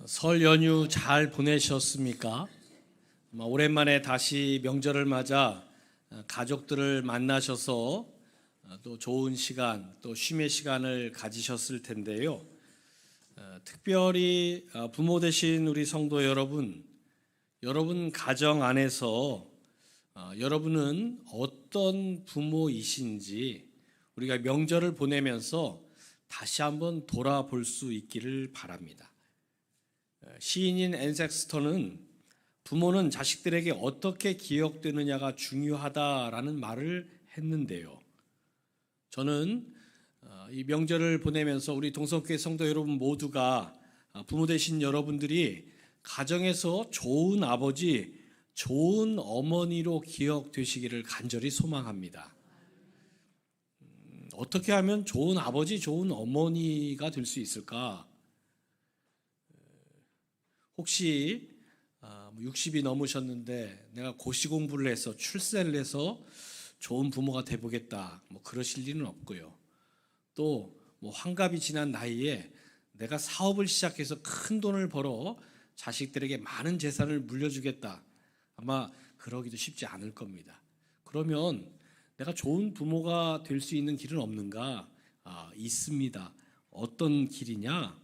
설 연휴 잘 보내셨습니까? 오랜만에 다시 명절을 맞아 가족들을 만나셔서 또 좋은 시간, 또 쉼의 시간을 가지셨을 텐데요. 특별히 부모 되신 우리 성도 여러분, 여러분 가정 안에서 여러분은 어떤 부모이신지 우리가 명절을 보내면서 다시 한번 돌아볼 수 있기를 바랍니다. 시인인 앤 섹스턴은 부모는 자식들에게 어떻게 기억되느냐가 중요하다라는 말을 했는데요. 저는 이 명절을 보내면서 우리 동성교회 성도 여러분 모두가 부모 되신 여러분들이 가정에서 좋은 아버지, 좋은 어머니로 기억되시기를 간절히 소망합니다. 어떻게 하면 좋은 아버지, 좋은 어머니가 될 수 있을까? 혹시 60이 넘으셨는데 내가 고시 공부를 해서 출세를 해서 좋은 부모가 돼보겠다, 그러실 일은 없고요. 또 환갑이 지난 나이에 내가 사업을 시작해서 큰 돈을 벌어 자식들에게 많은 재산을 물려주겠다, 아마 그러기도 쉽지 않을 겁니다. 그러면 내가 좋은 부모가 될 수 있는 길은 없는가? 있습니다. 어떤 길이냐?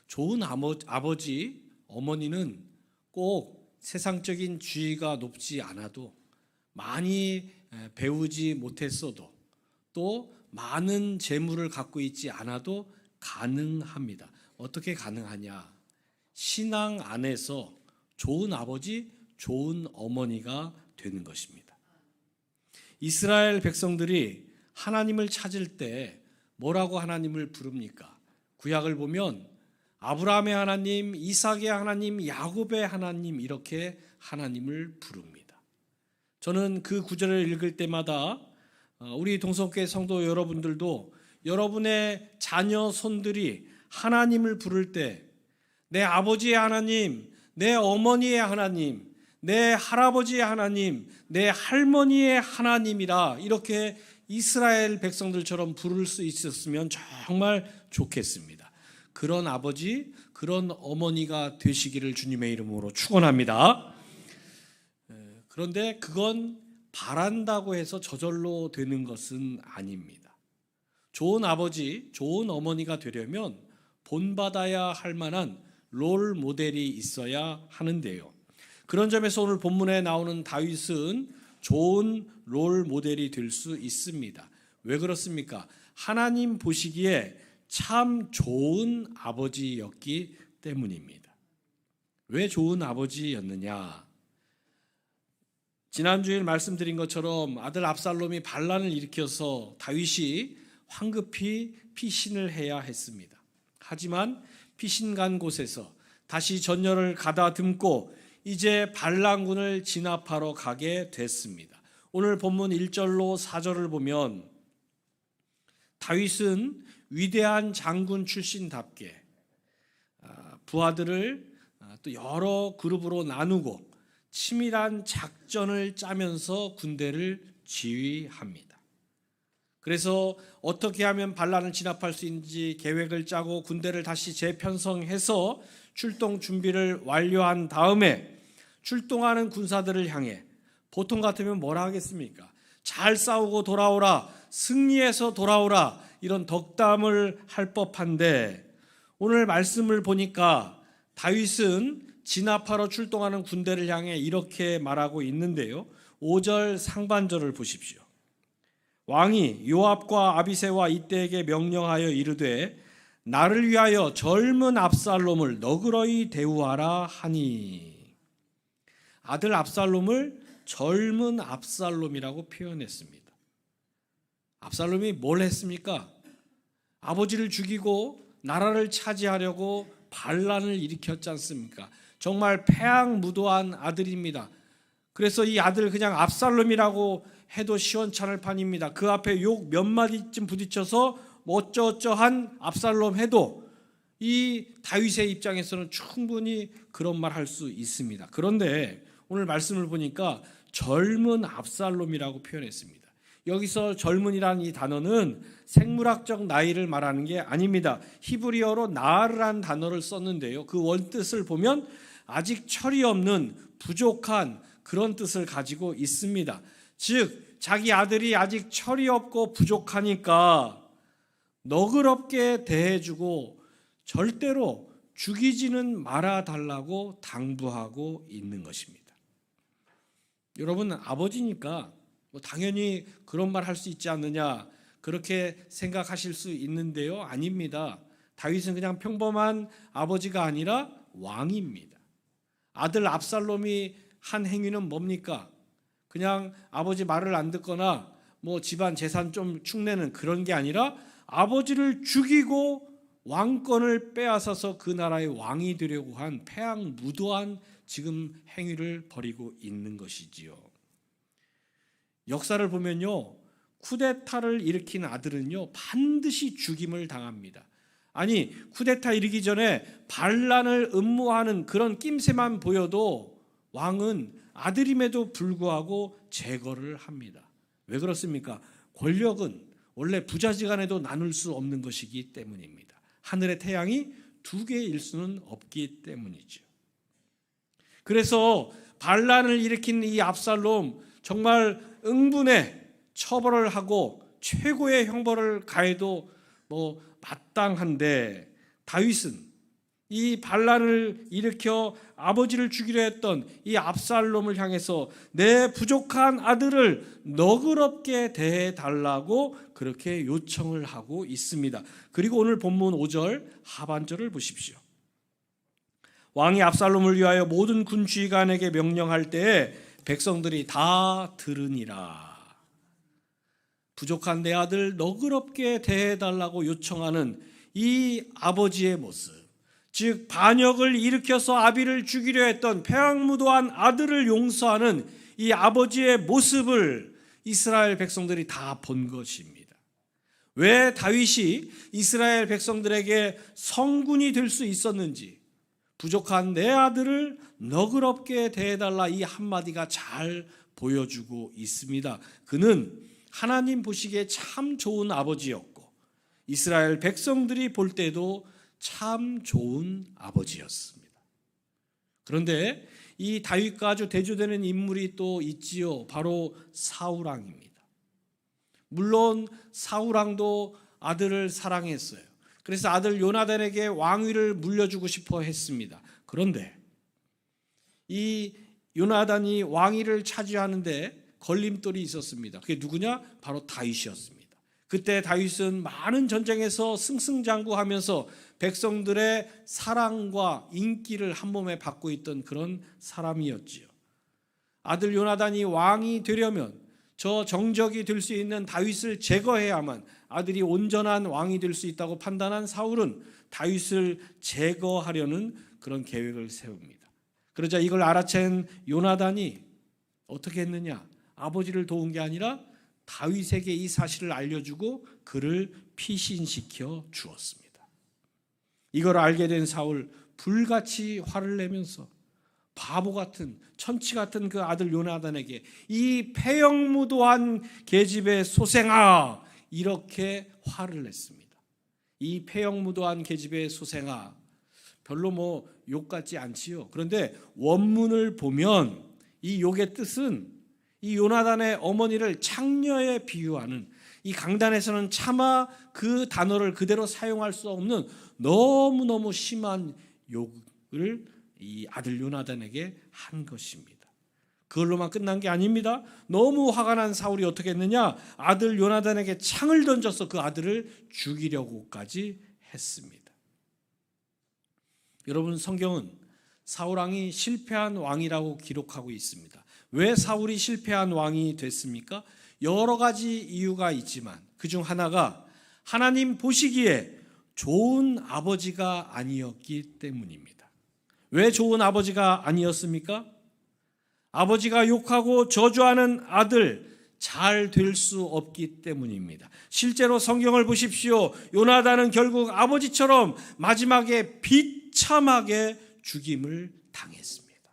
좋은 아버지, 어머니는 꼭 세상적인 지위가 높지 않아도, 많이 배우지 못했어도, 또 많은 재물을 갖고 있지 않아도 가능합니다. 어떻게 가능하냐? 신앙 안에서 좋은 아버지, 좋은 어머니가 되는 것입니다. 이스라엘 백성들이 하나님을 찾을 때 뭐라고 하나님을 부릅니까? 구약을 보면 아브라함의 하나님, 이삭의 하나님, 야곱의 하나님, 이렇게 하나님을 부릅니다. 저는 그 구절을 읽을 때마다 우리 동성교회 성도 여러분들도 여러분의 자녀 손들이 하나님을 부를 때 내 아버지의 하나님, 내 어머니의 하나님, 내 할아버지의 하나님, 내 할머니의 하나님이라 이렇게 이스라엘 백성들처럼 부를 수 있었으면 정말 좋겠습니다. 그런 아버지, 그런 어머니가 되시기를 주님의 이름으로 축원합니다. 그런데 그건 바란다고 해서 저절로 되는 것은 아닙니다. 좋은 아버지, 좋은 어머니가 되려면 본받아야 할 만한 롤 모델이 있어야 하는데요. 그런 점에서 오늘 본문에 나오는 다윗은 좋은 롤 모델이 될 수 있습니다. 왜 그렇습니까? 하나님 보시기에 참 좋은 아버지였기 때문입니다. 왜 좋은 아버지였느냐? 지난주에 말씀드린 것처럼 아들 압살롬이 반란을 일으켜서 다윗이 황급히 피신을 해야 했습니다. 하지만 피신 간 곳에서 다시 전열을 가다듬고 이제 반란군을 진압하러 가게 됐습니다. 오늘 본문 1절로 4절을 보면 다윗은 위대한 장군 출신답게 부하들을 또 여러 그룹으로 나누고 치밀한 작전을 짜면서 군대를 지휘합니다. 그래서 어떻게 하면 반란을 진압할 수 있는지 계획을 짜고 군대를 다시 재편성해서 출동 준비를 완료한 다음에 출동하는 군사들을 향해 보통 같으면 뭐라 하겠습니까? 잘 싸우고 돌아오라, 승리해서 돌아오라, 이런 덕담을 할 법한데 오늘 말씀을 보니까 다윗은 진압하러 출동하는 군대를 향해 이렇게 말하고 있는데요. 5절 상반절을 보십시오. 왕이 요압과 아비새와 이때에게 명령하여 이르되 나를 위하여 젊은 압살롬을 너그러이 대우하라 하니, 아들 압살롬을 젊은 압살롬이라고 표현했습니다. 압살롬이 뭘 했습니까? 아버지를 죽이고 나라를 차지하려고 반란을 일으켰지 않습니까? 정말 패왕무도한 아들입니다. 그래서 이 아들 그냥 압살롬이라고 해도 시원찮을 판입니다. 그 앞에 욕 몇 마디쯤 부딪혀서 어쩌어쩌한 압살롬 해도 이 다윗의 입장에서는 충분히 그런 말 할 수 있습니다. 그런데 오늘 말씀을 보니까 젊은 압살롬이라고 표현했습니다. 여기서 젊은이라는 이 단어는 생물학적 나이를 말하는 게 아닙니다. 히브리어로 나르라는 단어를 썼는데요. 그 원뜻을 보면 아직 철이 없는 부족한 그런 뜻을 가지고 있습니다. 즉 자기 아들이 아직 철이 없고 부족하니까 너그럽게 대해주고 절대로 죽이지는 말아달라고 당부하고 있는 것입니다. 여러분, 아버지니까 당연히 그런 말 할 수 있지 않느냐 그렇게 생각하실 수 있는데요. 아닙니다. 다윗은 그냥 평범한 아버지가 아니라 왕입니다. 아들 압살롬이 한 행위는 뭡니까? 그냥 아버지 말을 안 듣거나 집안 재산 좀 축내는 그런 게 아니라 아버지를 죽이고 왕권을 빼앗아서 그 나라의 왕이 되려고 한 패양무도한 지금 행위를 벌이고 있는 것이지요. 역사를 보면요, 쿠데타를 일으킨 아들은요 반드시 죽임을 당합니다. 아니, 쿠데타 일으키기 전에 반란을 음모하는 그런 낌새만 보여도 왕은 아들임에도 불구하고 제거를 합니다. 왜 그렇습니까? 권력은 원래 부자지간에도 나눌 수 없는 것이기 때문입니다. 하늘의 태양이 두 개일 수는 없기 때문이죠. 그래서 반란을 일으킨 이 압살롬 정말 응분에 처벌을 하고 최고의 형벌을 가해도 마땅한데, 다윗은 이 반란을 일으켜 아버지를 죽이려 했던 이 압살롬을 향해서 내 부족한 아들을 너그럽게 대해달라고 그렇게 요청을 하고 있습니다. 그리고 오늘 본문 5절 하반절을 보십시오. 왕이 압살롬을 위하여 모든 군 지휘관에게 명령할 때에 백성들이 다 들으니라. 부족한 내 아들 너그럽게 대해달라고 요청하는 이 아버지의 모습, 즉 반역을 일으켜서 아비를 죽이려 했던 패양무도한 아들을 용서하는 이 아버지의 모습을 이스라엘 백성들이 다 본 것입니다. 왜 다윗이 이스라엘 백성들에게 성군이 될 수 있었는지, 부족한 내 아들을 너그럽게 대해달라 이 한마디가 잘 보여주고 있습니다. 그는 하나님 보시기에 참 좋은 아버지였고 이스라엘 백성들이 볼 때도 참 좋은 아버지였습니다. 그런데 이 다윗과 아주 대조되는 인물이 또 있지요. 바로 사울왕입니다. 물론 사울왕도 아들을 사랑했어요. 그래서 아들 요나단에게 왕위를 물려주고 싶어 했습니다. 그런데 이 요나단이 왕위를 차지하는데 걸림돌이 있었습니다. 그게 누구냐? 바로 다윗이었습니다. 그때 다윗은 많은 전쟁에서 승승장구하면서 백성들의 사랑과 인기를 한 몸에 받고 있던 그런 사람이었지요. 아들 요나단이 왕이 되려면 저 정적이 될 수 있는 다윗을 제거해야만 아들이 온전한 왕이 될 수 있다고 판단한 사울은 다윗을 제거하려는 그런 계획을 세웁니다. 그러자 이걸 알아챈 요나단이 어떻게 했느냐? 아버지를 도운 게 아니라 다윗에게 이 사실을 알려주고 그를 피신시켜 주었습니다. 이걸 알게 된 사울 불같이 화를 내면서 바보 같은 천치 같은 그 아들 요나단에게 이 패역무도한 계집의 소생아, 이렇게 화를 냈습니다. 이 패역무도한 계집의 소생아, 별로 욕 같지 않지요. 그런데 원문을 보면 이 욕의 뜻은 이 요나단의 어머니를 창녀에 비유하는, 이 강단에서는 차마 그 단어를 그대로 사용할 수 없는 너무너무 심한 욕을 이 아들 요나단에게 한 것입니다. 그걸로만 끝난 게 아닙니다. 너무 화가 난 사울이 어떻게 했느냐? 아들 요나단에게 창을 던져서 그 아들을 죽이려고까지 했습니다. 여러분, 성경은 사울왕이 실패한 왕이라고 기록하고 있습니다. 왜 사울이 실패한 왕이 됐습니까? 여러 가지 이유가 있지만 그중 하나가 하나님 보시기에 좋은 아버지가 아니었기 때문입니다. 왜 좋은 아버지가 아니었습니까? 아버지가 욕하고 저주하는 아들 잘 될 수 없기 때문입니다. 실제로 성경을 보십시오. 요나단은 결국 아버지처럼 마지막에 비참하게 죽임을 당했습니다.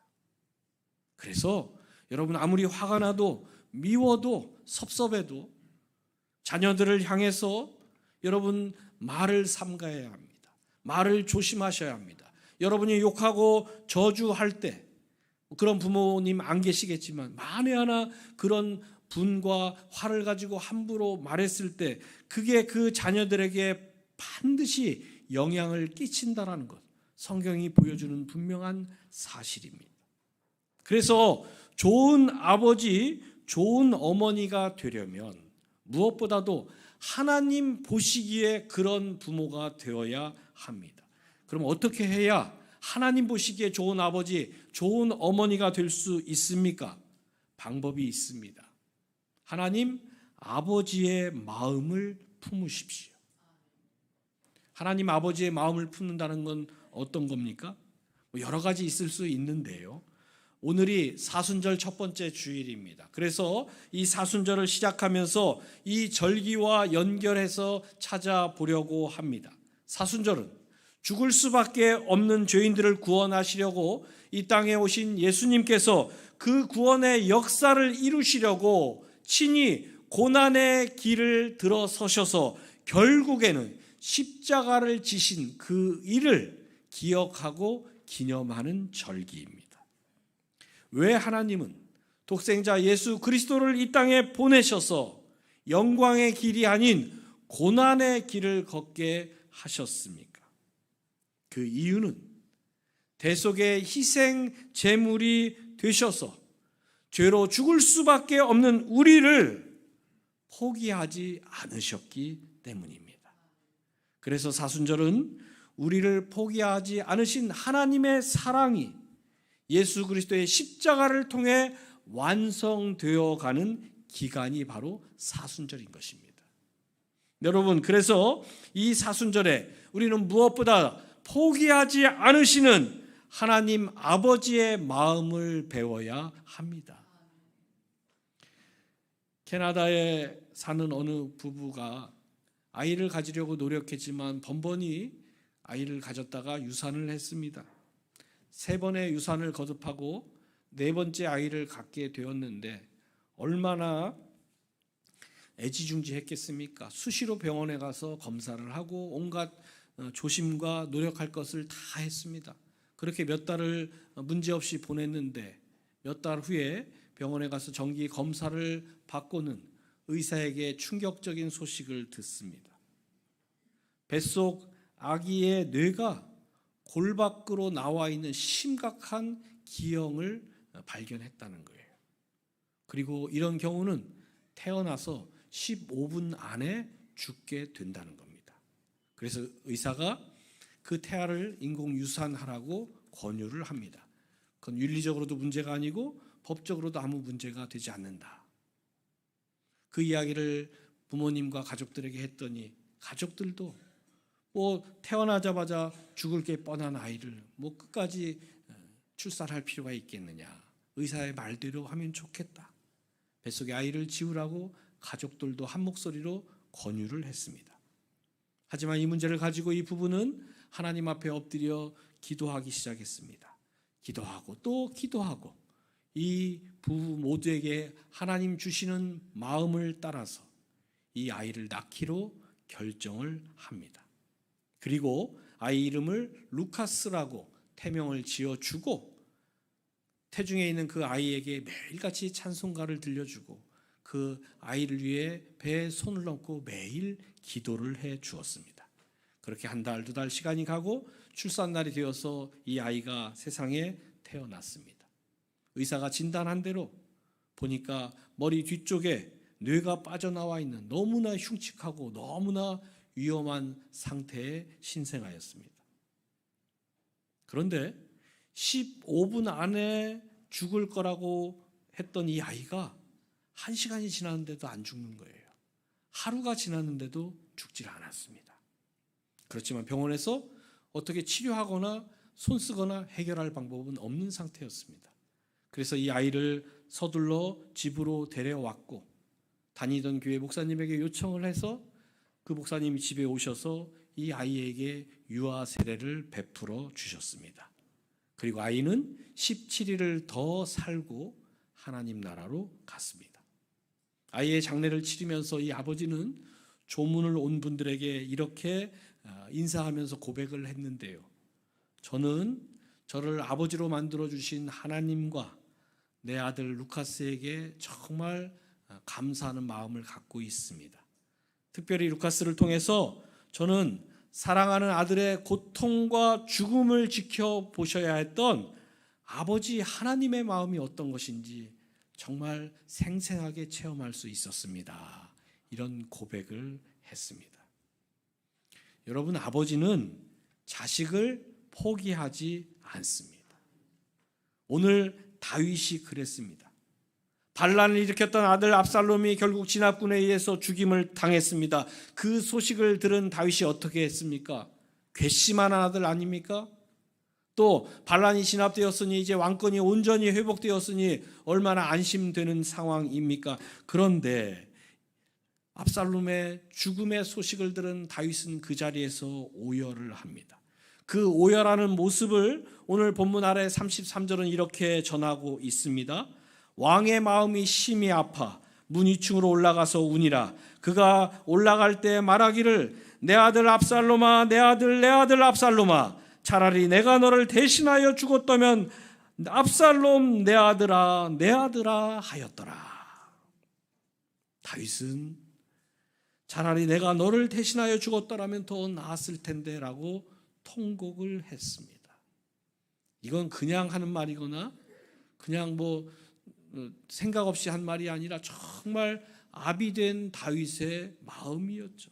그래서 여러분, 아무리 화가 나도 미워도 섭섭해도 자녀들을 향해서 여러분 말을 삼가해야 합니다. 말을 조심하셔야 합니다. 여러분이 욕하고 저주할 때 그런 부모님 안 계시겠지만 만에 하나 그런 분과 화를 가지고 함부로 말했을 때 그게 그 자녀들에게 반드시 영향을 끼친다라는 것, 성경이 보여주는 분명한 사실입니다. 그래서 좋은 아버지, 좋은 어머니가 되려면 무엇보다도 하나님 보시기에 그런 부모가 되어야 합니다. 그럼 어떻게 해야 하나님 보시기에 좋은 아버지, 좋은 어머니가 될 수 있습니까? 방법이 있습니다. 하나님 아버지의 마음을 품으십시오. 하나님 아버지의 마음을 품는다는 건 어떤 겁니까? 여러 가지 있을 수 있는데요. 오늘이 사순절 첫 번째 주일입니다. 그래서 이 사순절을 시작하면서 이 절기와 연결해서 찾아보려고 합니다. 사순절은 죽을 수밖에 없는 죄인들을 구원하시려고 이 땅에 오신 예수님께서 그 구원의 역사를 이루시려고 친히 고난의 길을 들어서셔서 결국에는 십자가를 지신 그 일을 기억하고 기념하는 절기입니다. 왜 하나님은 독생자 예수 그리스도를 이 땅에 보내셔서 영광의 길이 아닌 고난의 길을 걷게 하셨습니까? 그 이유는 대속의 희생 제물이 되셔서 죄로 죽을 수밖에 없는 우리를 포기하지 않으셨기 때문입니다. 그래서 사순절은 우리를 포기하지 않으신 하나님의 사랑이 예수 그리스도의 십자가를 통해 완성되어 가는 기간이 바로 사순절인 것입니다. 여러분, 그래서 이 사순절에 우리는 무엇보다 포기하지 않으시는 하나님 아버지의 마음을 배워야 합니다. 캐나다에 사는 어느 부부가 아이를 가지려고 노력했지만 번번이 아이를 가졌다가 유산을 했습니다. 3번의 유산을 거듭하고 4번째 아이를 갖게 되었는데 얼마나 애지중지했겠습니까? 수시로 병원에 가서 검사를 하고 온갖 조심과 노력할 것을 다 했습니다. 그렇게 몇 달을 문제없이 보냈는데 몇 달 후에 병원에 가서 정기 검사를 받고는 의사에게 충격적인 소식을 듣습니다. 뱃속 아기의 뇌가 골 밖으로 나와 있는 심각한 기형을 발견했다는 거예요. 그리고 이런 경우는 태어나서 15분 안에 죽게 된다는 겁니다. 그래서 의사가 그 태아를 인공 유산하라고 권유를 합니다. 그건 윤리적으로도 문제가 아니고 법적으로도 아무 문제가 되지 않는다. 그 이야기를 부모님과 가족들에게 했더니 가족들도 태어나자마자 죽을 게 뻔한 아이를 끝까지 출산할 필요가 있겠느냐. 의사의 말대로 하면 좋겠다. 뱃속의 아이를 지우라고 가족들도 한 목소리로 권유를 했습니다. 하지만 이 문제를 가지고 이 부부는 하나님 앞에 엎드려 기도하기 시작했습니다. 기도하고 또 기도하고 이 부부 모두에게 하나님 주시는 마음을 따라서 이 아이를 낳기로 결정을 합니다. 그리고 아이 이름을 루카스라고 태명을 지어주고 태중에 있는 그 아이에게 매일같이 찬송가를 들려주고 그 아이를 위해 배에 손을 얹고 매일 기도를 해 주었습니다. 그렇게 한 달, 2달 시간이 가고 출산날이 되어서 이 아이가 세상에 태어났습니다. 의사가 진단한 대로 보니까 머리 뒤쪽에 뇌가 빠져나와 있는 너무나 흉측하고 너무나 위험한 상태의 신생아였습니다. 그런데 15분 안에 죽을 거라고 했던 이 아이가 1시간이 지났는데도 안 죽는 거예요. 하루가 지났는데도 죽질 않았습니다. 그렇지만 병원에서 어떻게 치료하거나 손쓰거나 해결할 방법은 없는 상태였습니다. 그래서 이 아이를 서둘러 집으로 데려왔고 다니던 교회 목사님에게 요청을 해서 그 목사님이 집에 오셔서 이 아이에게 유아 세례를 베풀어 주셨습니다. 그리고 아이는 17일을 더 살고 하나님 나라로 갔습니다. 아이의 장례를 치르면서 이 아버지는 조문을 온 분들에게 이렇게 인사하면서 고백을 했는데요. 저는 저를 아버지로 만들어주신 하나님과 내 아들 루카스에게 정말 감사하는 마음을 갖고 있습니다. 특별히 루카스를 통해서 저는 사랑하는 아들의 고통과 죽음을 지켜보셔야 했던 아버지 하나님의 마음이 어떤 것인지 정말 생생하게 체험할 수 있었습니다. 이런 고백을 했습니다. 여러분, 아버지는 자식을 포기하지 않습니다. 오늘 다윗이 그랬습니다. 반란을 일으켰던 아들 압살롬이 결국 진압군에 의해서 죽임을 당했습니다. 그 소식을 들은 다윗이 어떻게 했습니까? 괘씸한 아들 아닙니까? 또 반란이 진압되었으니 이제 왕권이 온전히 회복되었으니 얼마나 안심되는 상황입니까? 그런데 압살롬의 죽음의 소식을 들은 다윗은 그 자리에서 오열을 합니다. 그 오열하는 모습을 오늘 본문 아래 33절은 이렇게 전하고 있습니다. 왕의 마음이 심히 아파 문 위층으로 올라가서 우니라. 그가 올라갈 때 말하기를 내 아들 압살롬아, 내 아들 압살롬아, 차라리 내가 너를 대신하여 죽었다면 압살롬 내 아들아 하였더라. 다윗은 차라리 내가 너를 대신하여 죽었더라면 더 나았을 텐데 라고 통곡을 했습니다. 이건 그냥 하는 말이거나 그냥 생각 없이 한 말이 아니라 정말 아비된 다윗의 마음이었죠.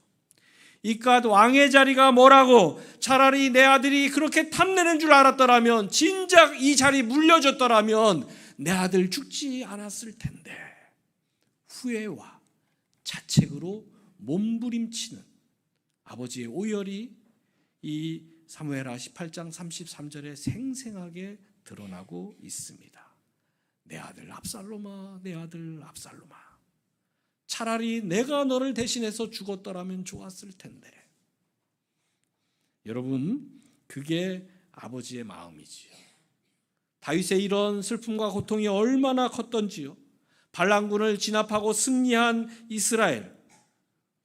이깟 왕의 자리가 뭐라고, 차라리 내 아들이 그렇게 탐내는 줄 알았더라면, 진작 이 자리 물려줬더라면 내 아들 죽지 않았을 텐데, 후회와 자책으로 몸부림치는 아버지의 오열이 이 사무엘하 18장 33절에 생생하게 드러나고 있습니다. 내 아들 압살롬아, 내 아들 압살롬아, 차라리 내가 너를 대신해서 죽었더라면 좋았을 텐데. 여러분, 그게 아버지의 마음이지요. 다윗의 이런 슬픔과 고통이 얼마나 컸던지요. 반란군을 진압하고 승리한 이스라엘,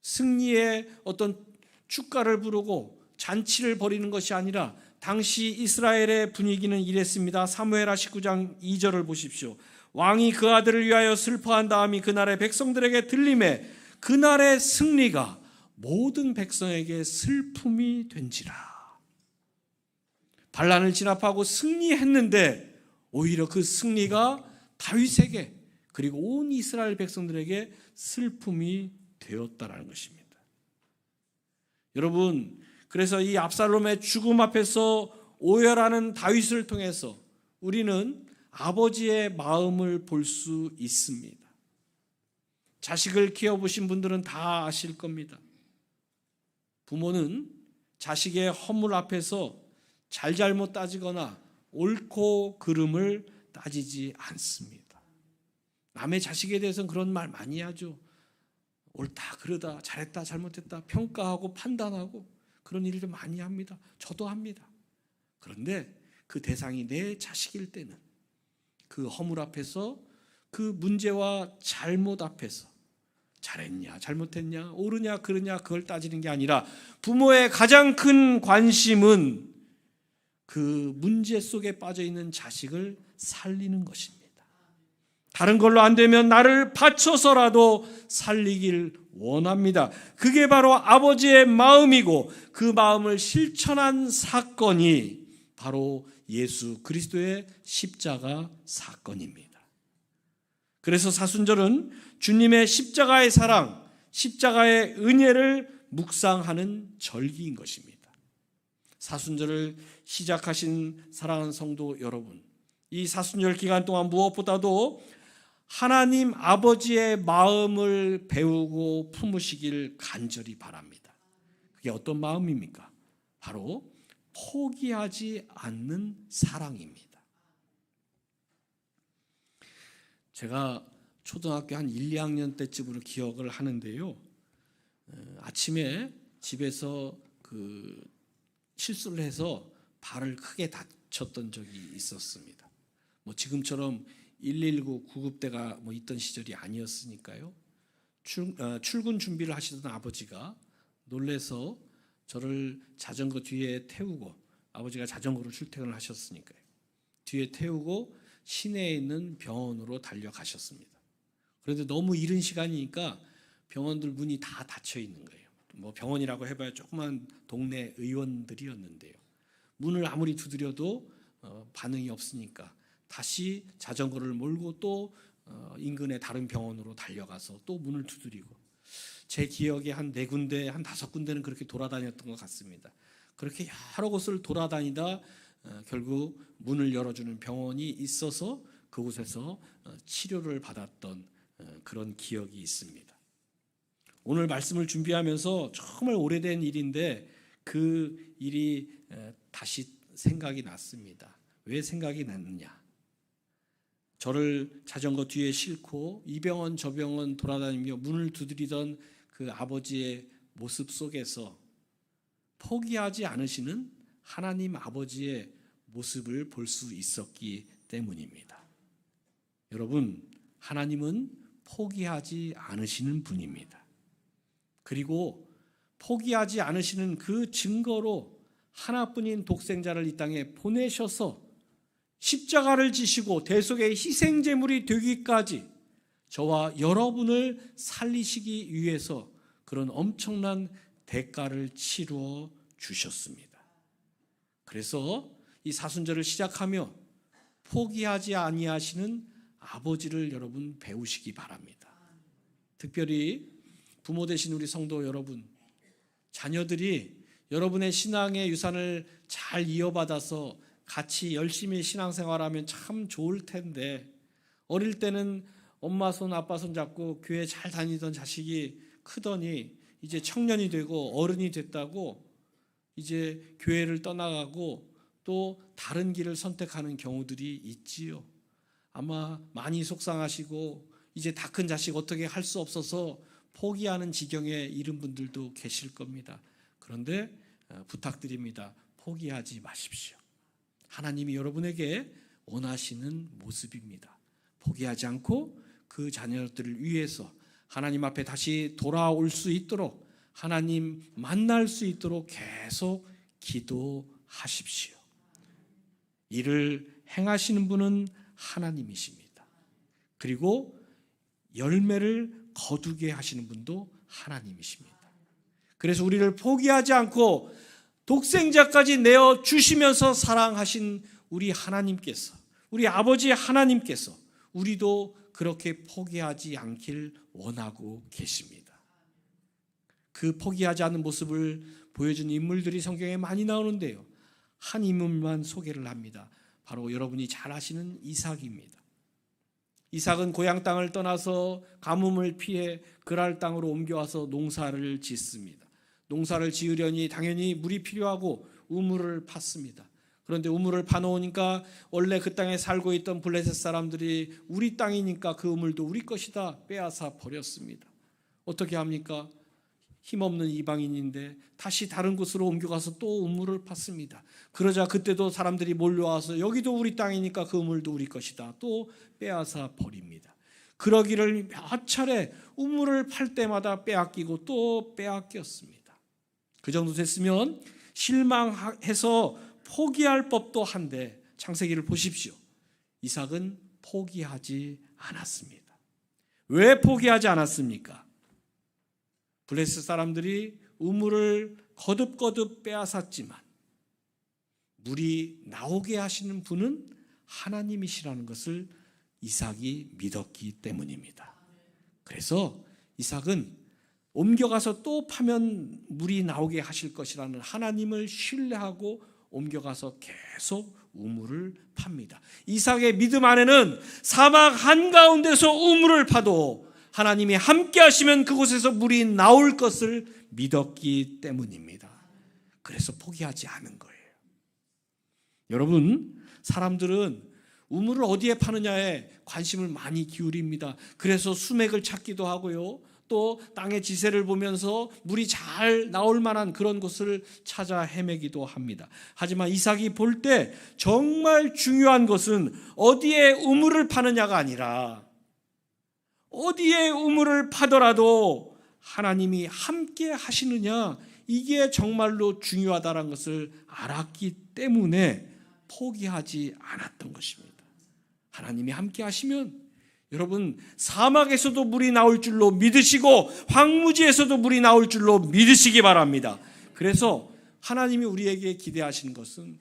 승리의 어떤 축가를 부르고 잔치를 벌이는 것이 아니라 당시 이스라엘의 분위기는 이랬습니다. 사무엘하 19장 2절을 보십시오. 왕이 그 아들을 위하여 슬퍼한 다음이 그날의 백성들에게 들림에 그날의 승리가 모든 백성에게 슬픔이 된지라. 반란을 진압하고 승리했는데 오히려 그 승리가 다윗에게 그리고 온 이스라엘 백성들에게 슬픔이 되었다라는 것입니다. 여러분, 그래서 이 압살롬의 죽음 앞에서 오열하는 다윗을 통해서 우리는 아버지의 마음을 볼 수 있습니다. 자식을 키워보신 분들은 다 아실 겁니다. 부모는 자식의 허물 앞에서 잘잘못 따지거나 옳고 그름을 따지지 않습니다. 남의 자식에 대해서는 그런 말 많이 하죠. 옳다 그르다, 잘했다 잘못했다 평가하고 판단하고 그런 일을 많이 합니다. 저도 합니다. 그런데 그 대상이 내 자식일 때는 그 허물 앞에서, 그 문제와 잘못 앞에서 잘했냐 잘못했냐 옳으냐 그르냐 그걸 따지는 게 아니라 부모의 가장 큰 관심은 그 문제 속에 빠져있는 자식을 살리는 것입니다. 다른 걸로 안 되면 나를 바쳐서라도 살리길 원합니다. 그게 바로 아버지의 마음이고 그 마음을 실천한 사건이 바로 예수 그리스도의 십자가 사건입니다. 그래서 사순절은 주님의 십자가의 사랑, 십자가의 은혜를 묵상하는 절기인 것입니다. 사순절을 시작하신 사랑하는 성도 여러분, 이 사순절 기간 동안 무엇보다도 하나님 아버지의 마음을 배우고 품으시길 간절히 바랍니다. 그게 어떤 마음입니까? 바로 포기하지 않는 사랑입니다. 제가 초등학교 한 1, 2학년 때쯤으로 기억을 하는데요. 아침에 집에서 실수를 해서 발을 크게 다쳤던 적이 있었습니다. 지금처럼 119 구급대가 있던 시절이 아니었으니까요. 출근 준비를 하시던 아버지가 놀래서 저를 자전거 뒤에 태우고, 아버지가 자전거로 출퇴근을 하셨으니까요, 뒤에 태우고 시내에 있는 병원으로 달려가셨습니다. 그런데 너무 이른 시간이니까 병원들 문이 다 닫혀 있는 거예요. 뭐 병원이라고 해봐야 조그만 동네 의원들이었는데요, 문을 아무리 두드려도 반응이 없으니까 다시 자전거를 몰고 또 인근의 다른 병원으로 달려가서 또 문을 두드리고, 제 기억에 한 4군데, 한 5군데는 그렇게 돌아다녔던 것 같습니다. 그렇게 여러 곳을 돌아다니다 결국 문을 열어주는 병원이 있어서 그곳에서 치료를 받았던 그런 기억이 있습니다. 오늘 말씀을 준비하면서 정말 오래된 일인데 그 일이 다시 생각이 났습니다. 왜 생각이 났느냐? 저를 자전거 뒤에 싣고 이 병원 저 병원 돌아다니며 문을 두드리던 그 아버지의 모습 속에서 포기하지 않으시는 하나님 아버지의 모습을 볼 수 있었기 때문입니다. 여러분, 하나님은 포기하지 않으시는 분입니다. 그리고 포기하지 않으시는 그 증거로 하나뿐인 독생자를 이 땅에 보내셔서 십자가를 지시고 대속의 희생제물이 되기까지 저와 여러분을 살리시기 위해서 그런 엄청난 대가를 치루어 주셨습니다. 그래서 이 사순절을 시작하며 포기하지 아니하시는 아버지를 여러분 배우시기 바랍니다. 특별히 부모 되신 우리 성도 여러분, 자녀들이 여러분의 신앙의 유산을 잘 이어받아서 같이 열심히 신앙생활하면 참 좋을 텐데, 어릴 때는 엄마 손 아빠 손 잡고 교회 잘 다니던 자식이 크더니 이제 청년이 되고 어른이 됐다고 이제 교회를 떠나가고 또 다른 길을 선택하는 경우들이 있지요. 아마 많이 속상하시고 이제 다 큰 자식 어떻게 할 수 없어서 포기하는 지경에 이른 분들도 계실 겁니다. 그런데 부탁드립니다. 포기하지 마십시오. 하나님이 여러분에게 원하시는 모습입니다. 포기하지 않고 그 자녀들을 위해서 하나님 앞에 다시 돌아올 수 있도록, 하나님 만날 수 있도록 계속 기도하십시오. 이를 행하시는 분은 하나님이십니다. 그리고 열매를 거두게 하시는 분도 하나님이십니다. 그래서 우리를 포기하지 않고 독생자까지 내어주시면서 사랑하신 우리 하나님께서, 우리 아버지 하나님께서 우리도 그렇게 포기하지 않길 원하고 계십니다. 그 포기하지 않는 모습을 보여준 인물들이 성경에 많이 나오는데요, 한 인물만 소개를 합니다. 바로 여러분이 잘 아시는 이삭입니다. 이삭은 고향 땅을 떠나서 가뭄을 피해 그랄 땅으로 옮겨와서 농사를 짓습니다. 농사를 지으려니 당연히 물이 필요하고 우물을 팠습니다. 그런데 우물을 파놓으니까 원래 그 땅에 살고 있던 블레셋 사람들이 우리 땅이니까 그 우물도 우리 것이다 빼앗아 버렸습니다. 어떻게 합니까? 힘없는 이방인인데 다시 다른 곳으로 옮겨가서 또 우물을 팠습니다. 그러자 그때도 사람들이 몰려와서 여기도 우리 땅이니까 그 우물도 우리 것이다 또 빼앗아 버립니다. 그러기를 몇 차례 우물을 팔 때마다 빼앗기고 또 빼앗겼습니다. 그 정도 됐으면 실망해서 포기할 법도 한데 창세기를 보십시오. 이삭은 포기하지 않았습니다. 왜 포기하지 않았습니까? 블레셋 사람들이 우물을 거듭거듭 빼앗았지만 물이 나오게 하시는 분은 하나님이시라는 것을 이삭이 믿었기 때문입니다. 그래서 이삭은 옮겨가서 또 파면 물이 나오게 하실 것이라는 하나님을 신뢰하고 옮겨가서 계속 우물을 팝니다. 이삭의 믿음 안에는 사막 한가운데서 우물을 파도 하나님이 함께 하시면 그곳에서 물이 나올 것을 믿었기 때문입니다. 그래서 포기하지 않은 거예요. 여러분, 사람들은 우물을 어디에 파느냐에 관심을 많이 기울입니다. 그래서 수맥을 찾기도 하고요, 또 땅의 지세를 보면서 물이 잘 나올 만한 그런 곳을 찾아 헤매기도 합니다. 하지만 이삭이 볼 때 정말 중요한 것은 어디에 우물을 파느냐가 아니라 어디에 우물을 파더라도 하나님이 함께 하시느냐, 이게 정말로 중요하다는 것을 알았기 때문에 포기하지 않았던 것입니다. 하나님이 함께 하시면 여러분, 사막에서도 물이 나올 줄로 믿으시고 황무지에서도 물이 나올 줄로 믿으시기 바랍니다. 그래서 하나님이 우리에게 기대하시는 것은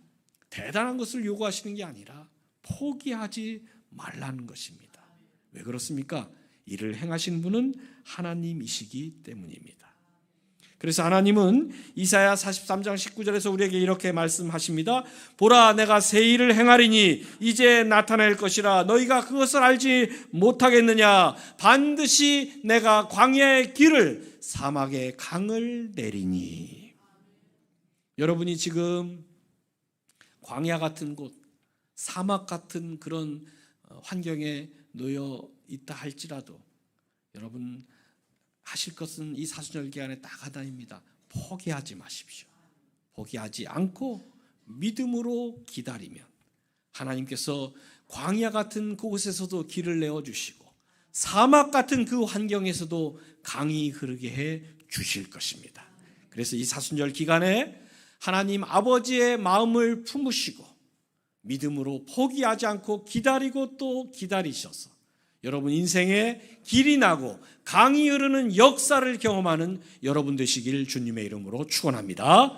대단한 것을 요구하시는 게 아니라 포기하지 말라는 것입니다. 왜 그렇습니까? 이를 행하신 분은 하나님이시기 때문입니다. 그래서 하나님은 이사야 43장 19절에서 우리에게 이렇게 말씀하십니다. 보라, 내가 새 일을 행하리니 이제 나타낼 것이라. 너희가 그것을 알지 못하겠느냐? 반드시 내가 광야의 길을, 사막의 강을 내리니. 여러분이 지금 광야 같은 곳, 사막 같은 그런 환경에 놓여 있다 할지라도 여러분 하실 것은 이 사순절 기간에 딱 하나입니다. 포기하지 마십시오. 포기하지 않고 믿음으로 기다리면 하나님께서 광야 같은 그곳에서도 길을 내어주시고 사막 같은 그 환경에서도 강이 흐르게 해 주실 것입니다. 그래서 이 사순절 기간에 하나님 아버지의 마음을 품으시고 믿음으로 포기하지 않고 기다리고 또 기다리셔서 여러분 인생에 길이 나고 강이 흐르는 역사를 경험하는 여러분 되시길 주님의 이름으로 축원합니다.